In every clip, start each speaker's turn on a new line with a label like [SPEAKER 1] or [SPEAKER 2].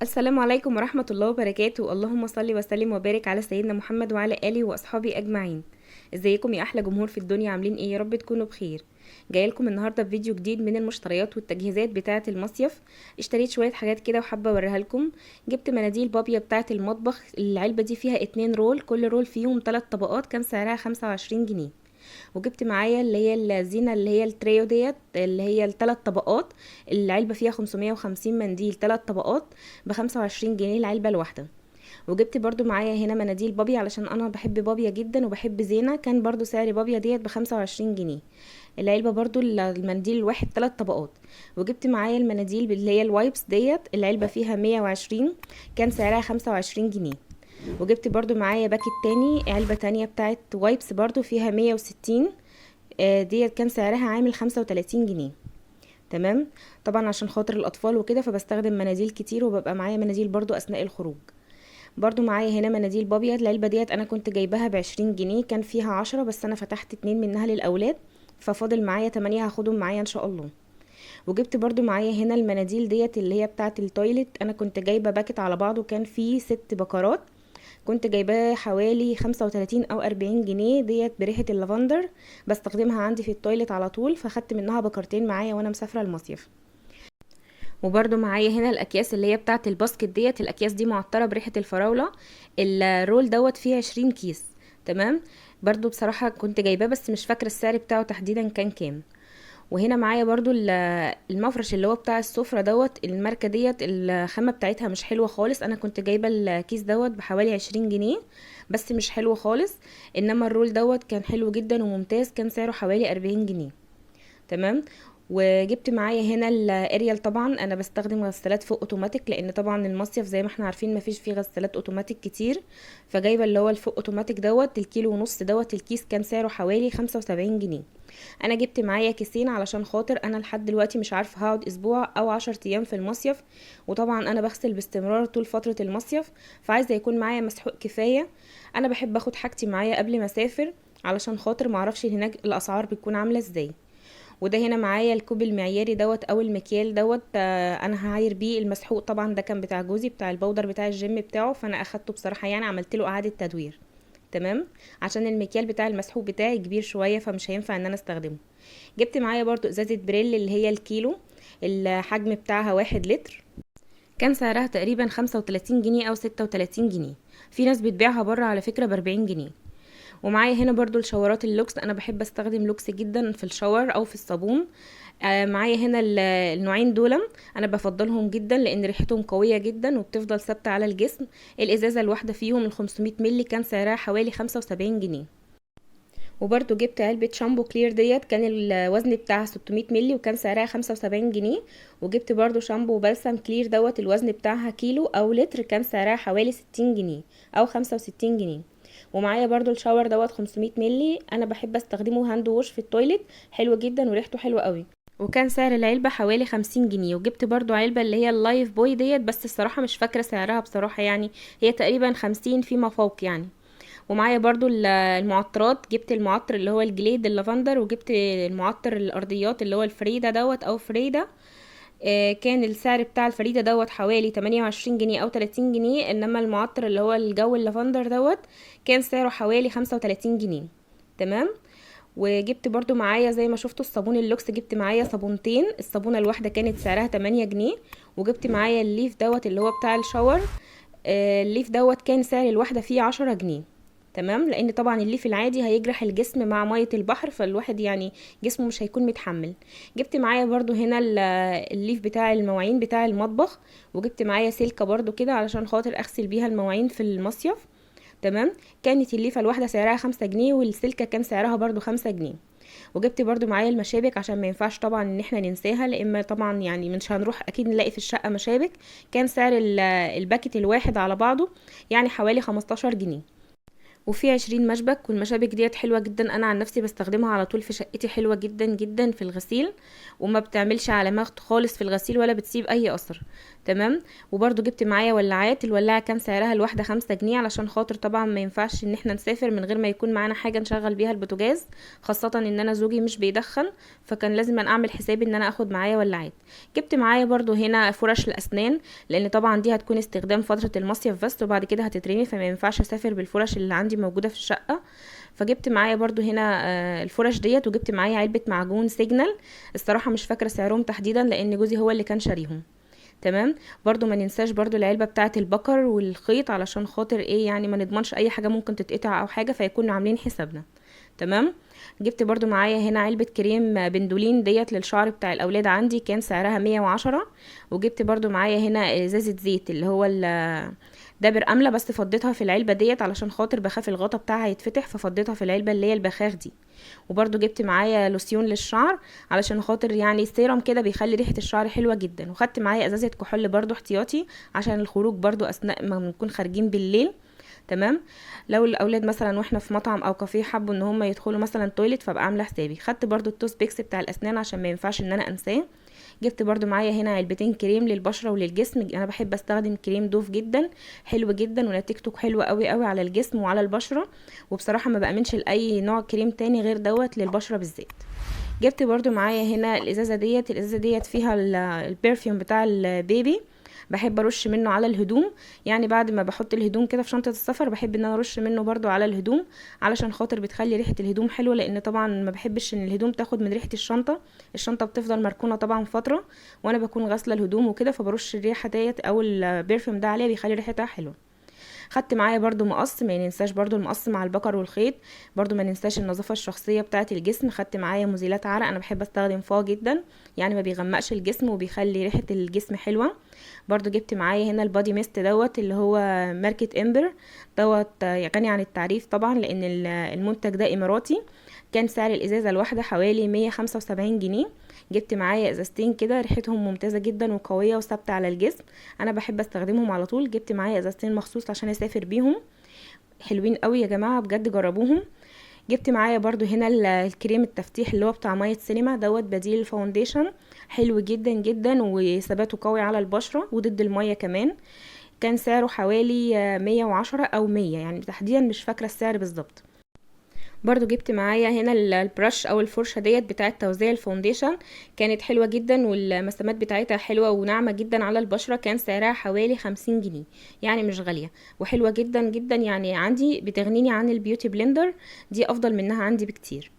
[SPEAKER 1] السلام عليكم ورحمة الله وبركاته. اللهم صل وسلم وبارك على سيدنا محمد وعلى آله وأصحابه أجمعين. ازيكم يا أحلى جمهور في الدنيا؟ عاملين ايه؟ يا رب تكونوا بخير. جايه لكم النهارده بفيديو جديد من المشتريات والتجهيزات بتاعة المصيف. اشتريت شوية حاجات كده وحابة اوريها لكم. جبت مناديل بابيا بتاعة المطبخ، العلبة دي فيها 2 رول، كل رول فيهم 3 طبقات، كان سعرها 25 جنيه. وجبت معايا اللي هي الزينة اللي هي التريو ديت اللي هي الثلاث طبقات، العلبة فيها 550 منديل 3 طبقات ب25 جنيه العلبة الواحدة. وجبت برضو معايا هنا مناديل بابيا علشان انا بحب بابيا جدا وبحب زينة، كان برضو سعر بابيا ديت ب25 جنيه العلبة، برضو المنديل الواحد 3 طبقات. وجبت معايا المناديل اللي هي الوايبس ديت، العلبة فيها 120، كان سعرها 25 جنيه. وجبت برضو معايا باكت تاني، علبة تانية بتاعت وايبس برضو فيها 160، ديت كان سعرها عامل 35 جنيه. تمام. طبعا عشان خاطر الاطفال وكده فبستخدم مناديل كتير، وببقى معايا مناديل برضو اثناء الخروج. برضو معايا هنا مناديل بابيض، العلبة ديت انا كنت جايباها ب20 جنيه، كان فيها 10 بس انا فتحت 2 منها للاولاد، ففاضل معايا 8 هاخدهم معايا ان شاء الله. وجبت برضو معايا هنا المناديل ديت اللي هي بتاعة التويلت، انا كنت جايبة باكت على بعضه كان فيه 6 بكرات، كنت جايباه حوالي 35 او 40 جنيه، ديت بريحة اللافندر، بستخدمها عندي في التويلت على طول، فخدت منها بكرتين معايا وانا مسافرة المصيف. وبرده معايا هنا الاكياس اللي هي بتاعه الباسكت ديت، الاكياس دي معطره بريحه الفراوله، الرول دوت فيه 20 كيس. تمام. برضو بصراحه كنت جايباه بس مش فاكره السعر بتاعه تحديدا كان كام. وهنا معايا برضو المفرش اللي هو بتاع السفرة دوت، الماركة ديت الخامة بتاعتها مش حلوة خالص، انا كنت جايبة الكيس دوت بحوالي 20 جنيه، بس مش حلوة خالص. انما الرول دوت كان حلو جدا وممتاز، كان سعره حوالي 40 جنيه. تمام. وجبت معايا هنا الاريال، طبعا انا بستخدم غسالات فوق اوتوماتيك، لان طبعا المصيف زي ما احنا عارفين مفيش فيه غسالات اوتوماتيك كتير، فجايبه اللي هو الفوق اوتوماتيك دوت الكيلو ونص دوت، الكيس كان سعره حوالي 75 جنيه. انا جبت معايا كيسين علشان خاطر انا لحد دلوقتي مش عارفه هقعد اسبوع او 10 ايام في المصيف، وطبعا انا بغسل باستمرار طول فتره المصيف، فعايزه يكون معايا مسحوق كفايه. انا بحب اخد حاجتي معايا قبل ما اسافر علشان خاطر معرفش هناك الاسعار بتكون عامله ازاي. وده هنا معايا الكوب المعياري دوت او المكيال دوت، انا هعاير بيه المسحوق، طبعا ده كان بتاع جوزي بتاع البودر بتاع الجيم بتاعه، فانا اخدته بصراحه يعني عملت له اعاده تدوير. تمام. عشان المكيال بتاع المسحوق بتاعي كبير شويه فمش هينفع ان انا استخدمه. جبت معايا برضو ازازه بريل اللي هي الكيلو، الحجم بتاعها 1 لتر، كان سعرها تقريبا 35 جنيه او 36 جنيه، في ناس بتبيعها بره على فكره ب40 جنيه. ومعايا هنا برضو الشاورات اللوكس، انا بحب استخدم لوكس جدا في الشاور او في الصابون. معايا هنا النوعين دول، انا بفضلهم جدا لان ريحتهم قويه جدا وبتفضل ثابته على الجسم. الازازه الواحده فيهم ال 500 مللي كان سعرها حوالي 75 جنيه. وبرضو جبت علبة شامبو كلير ديت، كان الوزن بتاعها 600 مللي وكان سعرها 75 جنيه. وجبت برضو شامبو بلسم كلير دوت، الوزن بتاعها كيلو او لتر، كان سعرها حوالي 60 جنيه او 65 جنيه. ومعايا برضو الشاور دوت 500 مللي، انا بحب استخدمه هاند ووش في التويلت، حلو جدا وريحته حلوه قوي، وكان سعر العلبة حوالي 50 جنيه. وجبت برضو علبة اللي هي اللايف بوي ديت، بس الصراحة مش فاكرة سعرها بصراحة، يعني هي تقريبا 50 فيما فوق يعني. ومعايا برضو المعطرات، جبت المعطر اللي هو الجليد اللافندر، وجبت المعطر الارضيات اللي هو الفريدة دوت او فريدة. كان السعر بتاع الفريدة دوت حوالي 28 جنيه او 30 جنيه، انما المعطر اللي هو الجو اللافندر دوت كان سعره حوالي 35 جنيه. تمام. وجبت برضو معايا زي ما شفتوا الصابون اللوكس، جبت معايا صابونتين، الصابونة الواحدة كانت سعرها 8 جنيه. وجبت معايا الليف دوت اللي هو بتاع الشاور، الليف دوت كان سعر الواحدة فيه 10 جنيه. تمام. لان طبعا الليف العادي هيجرح الجسم مع مية البحر، فالواحد يعني جسمه مش هيكون متحمل. جبت معايا برضو هنا الليف بتاع المواعين بتاع المطبخ، وجبت معايا سلكة برضو كده علشان خاطر اغسل بيها المواعين في المصيف. تمام. كانت الليفة الواحدة سعرها 5 جنيه، والسلكة كان سعرها برضو 5 جنيه. وجبت برضو معايا المشابك عشان ما ينفعش طبعا ان احنا ننساها، لان طبعا يعني مش هنروح اكيد نلاقي في الشقة مشابك، كان سعر الباكت الواحد على بعضه يعني حوالي 15 جنيه. وفي 20 مشبك، والمشابك ديت حلوه جدا، انا عن نفسي بستخدمها على طول في شقتي، حلوه جدا جدا في الغسيل، وما بتعملش علامات خالص في الغسيل ولا بتسيب اي اثر. تمام. وبرده جبت معايا ولاعات، الولاعه كان سعرها الواحده 5 جنيه، علشان خاطر طبعا ما ينفعش ان احنا نسافر من غير ما يكون معانا حاجه نشغل بيها البوتاجاز، خاصه ان انا زوجي مش بيدخن، فكان لازم أن اعمل حسابي ان انا اخد معايا ولاعات. جبت معايا برده هنا فرش الاسنان، لان طبعا دي هتكون استخدام فتره المصيف بس، وبعد كده هتترمي، فما ينفعش اسافر بالفرش اللي عندي موجوده في الشقه. فجبت معايا برضو هنا الفرش ديت، وجبت معايا علبه معجون سيجنال، الصراحه مش فاكره سعرهم تحديدا لان جوزي هو اللي كان شاريهم. تمام. برضو ما ننساش برضو العلبه بتاعه البكر والخيط، علشان خاطر ايه يعني ما نضمنش اي حاجه ممكن تتقطع او حاجه، فيكونوا عاملين حسابنا. تمام. جبت برضو معايا هنا علبة كريم بندولين ديت للشعر بتاع الأولاد، عندي كان سعرها 110. وجبت برضو معايا هنا ازازة زيت اللي هو دابر أملة، بس فضيتها في العلبة ديت علشان خاطر بخاف الغطا بتاعها يتفتح، ففضيتها في العلبة اللي هي البخاخ دي. وبرضو جبت معايا لوسيون للشعر، علشان خاطر يعني السيرم كده بيخلي ريحة الشعر حلوة جدا. وخدت معايا ازازة كحول برضو احتياطي عشان الخروج برضو اثناء ما نكون خارجين بالليل. تمام. لو الاولاد مثلا واحنا في مطعم او كافيه حبوا ان هم يدخلوا مثلا تويلت، فابقى عامله حسابي. خدت برضو التوست بيكس بتاع الاسنان عشان ما ينفعش ان انا انساه. جبت برضو معايا هنا علبتين كريم للبشره وللجسم، انا بحب استخدم كريم دوف جدا، حلو جدا ونتيجته حلوه قوي قوي على الجسم وعلى البشره، وبصراحه ما بامنش لاي نوع كريم تاني غير دوت للبشره بالذات. جبت برضو معايا هنا الازازه ديت فيها البرفيوم بتاع البيبي، بحب ارش منه على الهدوم، يعني بعد ما بحط الهدوم كده في شنطة السفر بحب ان انا ارش منه برضو على الهدوم، علشان خاطر بتخلي ريحة الهدوم حلوة، لان طبعا ما بحبش ان الهدوم تاخد من ريحة الشنطة بتفضل مركونة طبعا فترة، وانا بكون غاسلة الهدوم وكده، فبرش الريحة ديت او البرفيوم ده عليها بيخلي ريحتها حلوة. خدت معايا برضو مقص، ما ننساش برضو المقص مع البكر والخيط، برضو ما ننساش النظافة الشخصية بتاعة الجسم. خدت معايا مزيلات عرق، انا بحب استخدم فاه جدا، يعني ما بيغمقش الجسم وبيخلي ريحة الجسم حلوة. برضو جبت معايا هنا البادي ميست دوت اللي هو ماركة امبر دوت، غني عن التعريف طبعا لان المنتج ده اماراتي، كان سعر الازازة الواحدة حوالي 175 جنيه. جبت معايا ازازتين كده، ريحتهم ممتازة جدا وقوية وثابتة على الجسم، انا بحب استخدمهم على طول. جبت معايا ازازتين مخصوص عشان اسافر بيهم، حلوين قوي يا جماعة بجد جربوهم. جبت معايا برضو هنا الكريم التفتيح اللي هو بتاع مية سينما دوت، بديل الفاونديشن، حلو جدا جدا وثباته قوي على البشرة وضد المية كمان، كان سعره حوالي 110 او 100 يعني تحديدا مش فاكرة السعر بالظبط. برضو جبت معايا هنا البرش او الفرشة ديت بتاعة توزيع الفونديشن، كانت حلوة جدا والمسامات بتاعتها حلوة وناعمة جدا على البشرة، كان سعرها حوالي 50 جنيه، يعني مش غالية وحلوة جدا جدا، يعني عندي بتغنيني عن البيوتي بلندر، دي افضل منها عندي بكتير.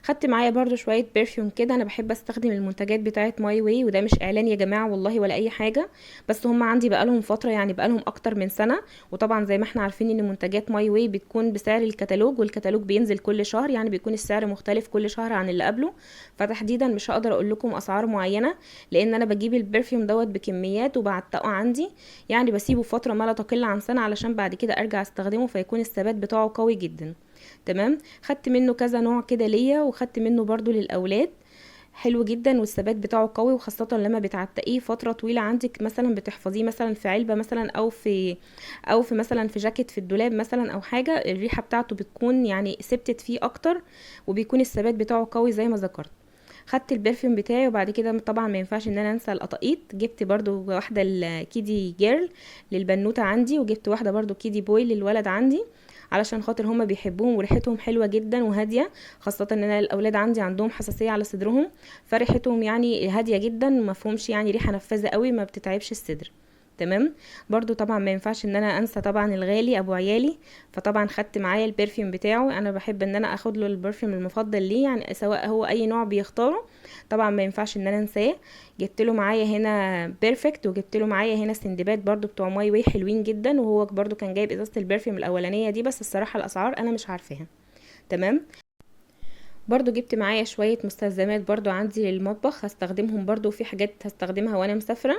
[SPEAKER 1] خدت معايا برضو شويه برفيوم كده، انا بحب استخدم المنتجات بتاعه ماي واي، وده مش اعلان يا جماعه والله ولا اي حاجه، بس هم عندي بقالهم فتره، يعني بقالهم اكتر من سنه، وطبعا زي ما احنا عارفين ان منتجات ماي واي بتكون بسعر الكتالوج، والكتالوج بينزل كل شهر، يعني بيكون السعر مختلف كل شهر عن اللي قبله، فتحديدا مش هقدر اقول لكم اسعار معينه، لان انا بجيب البرفيوم دوت بكميات وبعتقه عندي، يعني بسيبه فتره ما لا تقل عن سنه علشان بعد كده ارجع استخدمه، فيكون الثبات بتاعه قوي جدا. تمام. خدت منه كذا نوع كده ليا، وخدت منه برضو للاولاد، حلو جدا والثبات بتاعه قوي، وخاصة لما بتعتقيه فترة طويلة عندك، مثلا بتحفظيه مثلا في علبة مثلا او في مثلا في جاكيت في الدولاب مثلا او حاجة، الريحة بتاعته بتكون يعني ثبتت فيه اكتر، وبيكون الثبات بتاعه قوي زي ما ذكرت. خدت البرفيوم بتاعي، وبعد كده طبعا ما ينفعش ان انا انسى القطاقيط، جبت برضو واحدة الكيدي جيرل للبنوتة عندي، وجبت واحدة برضو كيدي بوي للولد عندي، علشان خاطر هما بيحبوهم وريحتهم حلوة جدا وهادية، خاصة ان انا الاولاد عندي عندهم حساسية على صدرهم، فريحتهم يعني هادية جدا، مفهومش يعني ريحة نفاذة قوي، ما بتتعبش الصدر. تمام. برضو طبعا ما ينفعش ان انا انسى طبعا الغالي ابو عيالي، فطبعا خدت معايا البرفيوم بتاعه، انا بحب ان انا اخد له البرفيوم المفضل ليه، يعني سواء هو اي نوع بيختاره، طبعا ما ينفعش ان انا انساه. جبت له معايا هنا بيرفكت، وجبت له معايا هنا سندباد برضو بتوع ماي واي، حلوين جدا، وهو برضو كان جايب ازازه البرفيوم الاولانيه دي، بس الصراحه الاسعار انا مش عارفاها. تمام. برضو جبت معايا شويه مستلزمات برضو عندي للمطبخ، هستخدمهم برضو في حاجات هستخدمها وانا مسافره.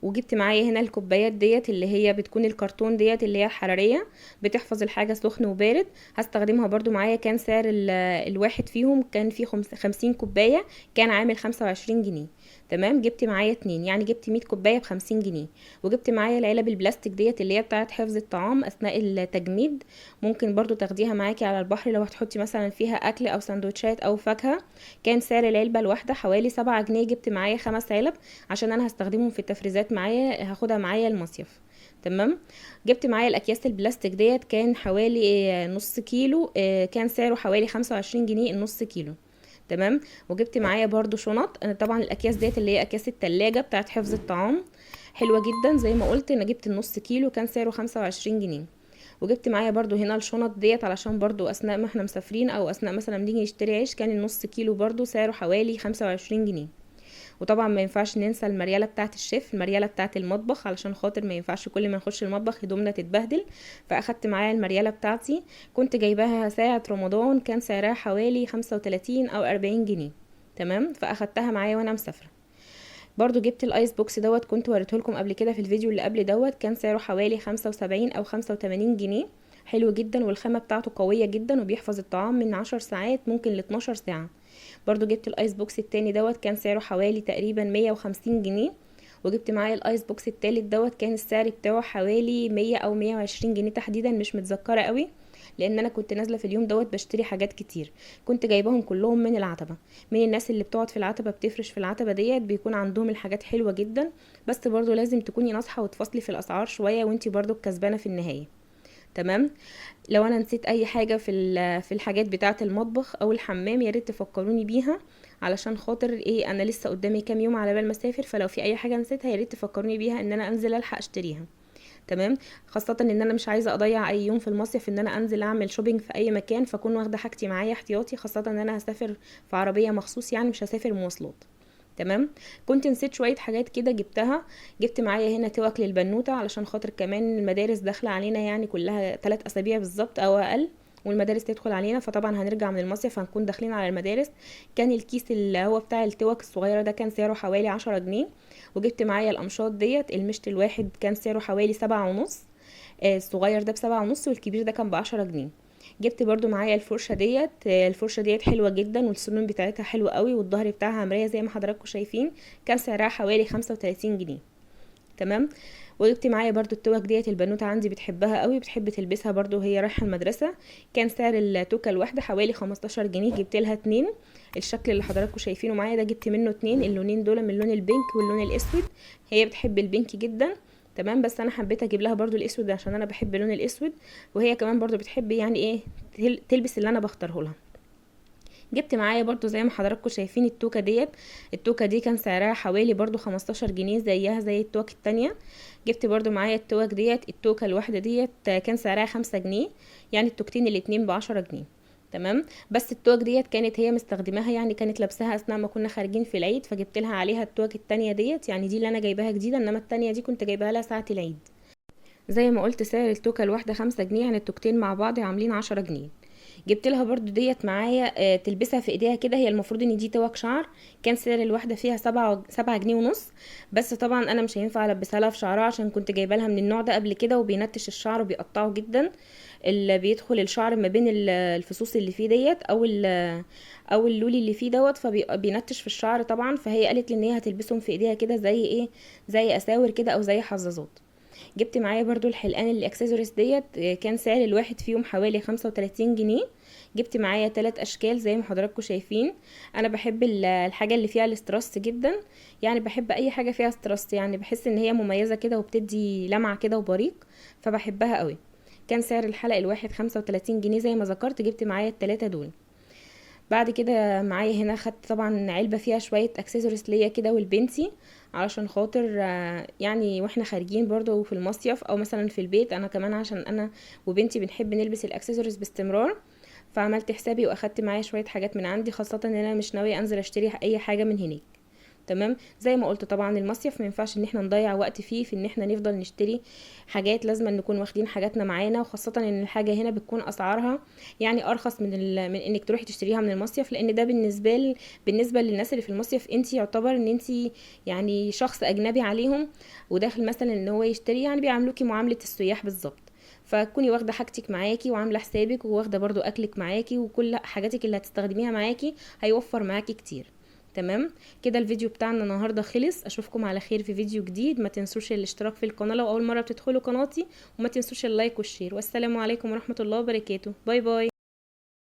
[SPEAKER 1] وجبت معايا هنا الكوبايات ديت اللي هي بتكون الكرتون ديت اللي هي الحرارية، بتحفظ الحاجة سخن وبارد، هستخدمها برضو معايا، كان سعر الواحد فيهم كان فيه 50 كوباية، كان عامل 25 جنيه. تمام. جبت معايا 2، يعني جبت 100 كوبايه ب50 جنيه. وجبت معايا العلب البلاستيك ديت اللي هي بتاعه حفظ الطعام اثناء التجميد، ممكن برضو تاخديها معاكي على البحر لو هتحطي مثلا فيها اكل او سندوتشات او فاكهه. كان سعر العلبه الواحده حوالي 7 جنيه. جبت معايا 5 علب عشان انا هستخدمهم في التفريزات معايا، هاخدها معايا المصيف. تمام. جبت معايا الاكياس البلاستيك ديت كان حوالي نص كيلو، كان سعره حوالي 25 جنيه النص كيلو. تمام. وجبت معايا برضو شنط. انا طبعا الاكياس ديت اللي هي اكياس التلاجة بتاعت حفظ الطعام، حلوة جدا. زي ما قلت انا جبت النص كيلو كان سعره 25 جنيه. وجبت معايا برضو هنا الشنط ديت علشان برضو اثناء ما احنا مسافرين او اثناء مثلا نيجي نشتري عيش، كان النص كيلو برضو سعره حوالي 25 جنيه. وطبعا ما ينفعش ننسى المرياله بتاعه الشيف، المرياله بتاعه المطبخ، علشان خاطر ما ينفعش كل ما نخش المطبخ هدومنا تتبهدل. فاخدت معايا المرياله بتاعتي، كنت جايباها ساعه رمضان، كان سعرها حوالي 35 او 40 جنيه. تمام. فاخدتها معايا وانا مسافره. برضو جبت الايس بوكس دوت، كنت وريته لكم قبل كده في الفيديو اللي قبل دوت، كان سعره حوالي 75 او 85 جنيه. حلو جدا، والخامه بتاعته قويه جدا، وبيحفظ الطعام من 10 ساعات ممكن ل 12 ساعه. برضو جبت الايس بوكس التاني دوت، كان سعره حوالي تقريبا 150 جنيه. وجبت معايا الايس بوكس التالت دوت، كان السعر بتاعه حوالي 100 او 120 جنيه تحديدا، مش متذكره قوي، لان انا كنت نازله في اليوم دوت بشتري حاجات كتير. كنت جايباهم كلهم من العتبه، من الناس اللي بتقعد في العتبه بتفرش في العتبه ديت، بيكون عندهم الحاجات حلوه جدا. بس برضو لازم تكوني ناصحه وتفصلي في الاسعار شويه، وانتي برضو الكسبانه في النهايه. تمام. لو انا نسيت اي حاجه في الحاجات بتاعه المطبخ او الحمام، يا ريت تفكروني بيها، علشان خاطر ايه، انا لسه قدامي كام يوم على بال ما اسافر، فلو في اي حاجه نسيتها يا ريت تفكروني بيها ان انا انزل الحق اشتريها. تمام. خاصه ان انا مش عايزه اضيع اي يوم في المصيف ان انا انزل اعمل شوبينج في اي مكان، فاكون واخده حاجتي معايا احتياطي، خاصه ان انا هسافر في عربيه مخصوص، يعني مش هسافر مواصلات. تمام. كنت نسيت شويه حاجات كده جبتها. جبت معايا هنا توك للبنوته، علشان خاطر كمان المدارس داخله علينا، يعني كلها 3 اسابيع بالظبط او اقل، والمدارس تدخل علينا، فطبعا هنرجع من المصيف هنكون داخلين على المدارس. كان الكيس اللي هو بتاع التوك الصغيره ده كان سعره حوالي 10 جنيه. وجبت معايا الامشاط ديت، المشط الواحد كان سعره حوالي 7 ونص، الصغير ده ب7 ونص، والكبير ده كان ب10 جنيه. جبت برضو معايا الفرشة ديت، الفرشة ديت حلوة جدا، والسنون بتاعتها حلوة قوي، والظهر بتاعها مراية زي ما حضراتكم شايفين. كان سعرها حوالي 35 جنيه. تمام. وجبت معايا برضو التوك ديت، البنوتة عندي بتحبها قوي، بتحب تلبسها برضو وهي رايحة المدرسة. كان سعر التوكة الواحدة حوالي 15 جنيه. جبت لها 2. الشكل اللي حضراتكم شايفينه معايا ده جبت منه 2، اللونين دول من لون البينك واللون الاسود. هي بتحب البينك جدا. تمام. بس انا حبيت اجيب لها برضو الاسود عشان انا بحب اللون الاسود، وهي كمان برضو بتحب يعني ايه تلبس اللي انا بختاره لها. جبت معايا برضو زي ما حضراتكم شايفين التوكة ديت. التوكة دي كان سعرها حوالي برضو 15 جنيه، زيها زي التوك التانية. جبت برضو معايا التوك ديت، التوكة الواحدة ديت كان سعرها 5 جنيه، يعني التوكتين الاتنين ب10 جنيه. تمام. بس التوك ديت كانت هي مستخدماها، يعني كانت لابساها اثناء ما كنا خارجين في العيد، فجبت لها عليها التوك التانية ديت، يعني دي اللي انا جايباها جديدة، انما التانية دي كنت جايباها لها ساعة العيد. زي ما قلت سعر التوكة الواحدة 5 جنيه، يعني التوكتين مع بعض عاملين 10 جنيه. جبت لها برضو ديت معايا تلبسها في ايديها كده، هي المفروض ان دي توك شعر. كان سعر الواحدة فيها 7 جنيه ونص. بس طبعا انا مش هينفع البسها لها في شعرها، عشان كنت جايبه لها من النوع ده قبل كده، وبينتش الشعر وبيقطعه جدا. اللي بيدخل الشعر ما بين الفصوص اللي فيه ديت او اللولي اللي فيه دوت، فبينتش في الشعر طبعا. فهي قالت لي ان هي هتلبسهم في ايديها كده زي ايه، زي اساور كده او زي حظاظات. جبت معايا برضو الحلقان الاكسسوارز ديت، كان سعر الواحد فيهم حوالي 35 جنيه. جبت معايا 3 اشكال زي ما حضراتكم شايفين. انا بحب الحاجه اللي فيها الاستراس جدا، يعني بحب اي حاجه فيها استراس، يعني بحس ان هي مميزه كده وبتدي لمعه كده وبريق، فبحبها قوي. كان سعر الحلقه الواحد 35 جنيه زي ما ذكرت. جبت معايا التلاتة دول. بعد كده معايا هنا خدت طبعا علبة فيها شوية اكسسوارز ليا كده والبنتي، علشان خاطر يعني واحنا خارجين برضو في المصيف او مثلا في البيت، انا كمان عشان انا وبنتي بنحب نلبس الاكسسوارز باستمرار. فعملت حسابي واخدت معايا شوية حاجات من عندي، خاصة ان انا مش ناوية انزل اشتري اي حاجة من هناك. تمام. زي ما قلت طبعا المصيف ما ينفعش ان احنا نضيع وقت فيه في ان احنا نفضل نشتري حاجات، لازم نكون واخدين حاجاتنا معانا، وخاصة ان الحاجة هنا بتكون اسعارها يعني ارخص من انك تروحي تشتريها من المصيف، لان ده بالنسبة للناس اللي في المصيف انت يعتبر ان انت يعني شخص اجنبي عليهم، وداخل مثلا ان هو يشتري، يعني بيعاملوكي معاملة السياح بالظبط. فتكوني واخده حاجتك معاكي وعامله حسابك، وواخده برضو اكلك معاكي، وكل حاجاتك اللي هتستخدميها معاكي هيوفر معاكي كتير. تمام كده الفيديو بتاعنا النهارده خلص. اشوفكم على خير في فيديو جديد. ما تنسوش الاشتراك في القناه لو اول مره بتدخلوا قناتي، وما تنسوش اللايك والشير. والسلام عليكم ورحمه الله وبركاته. باي باي.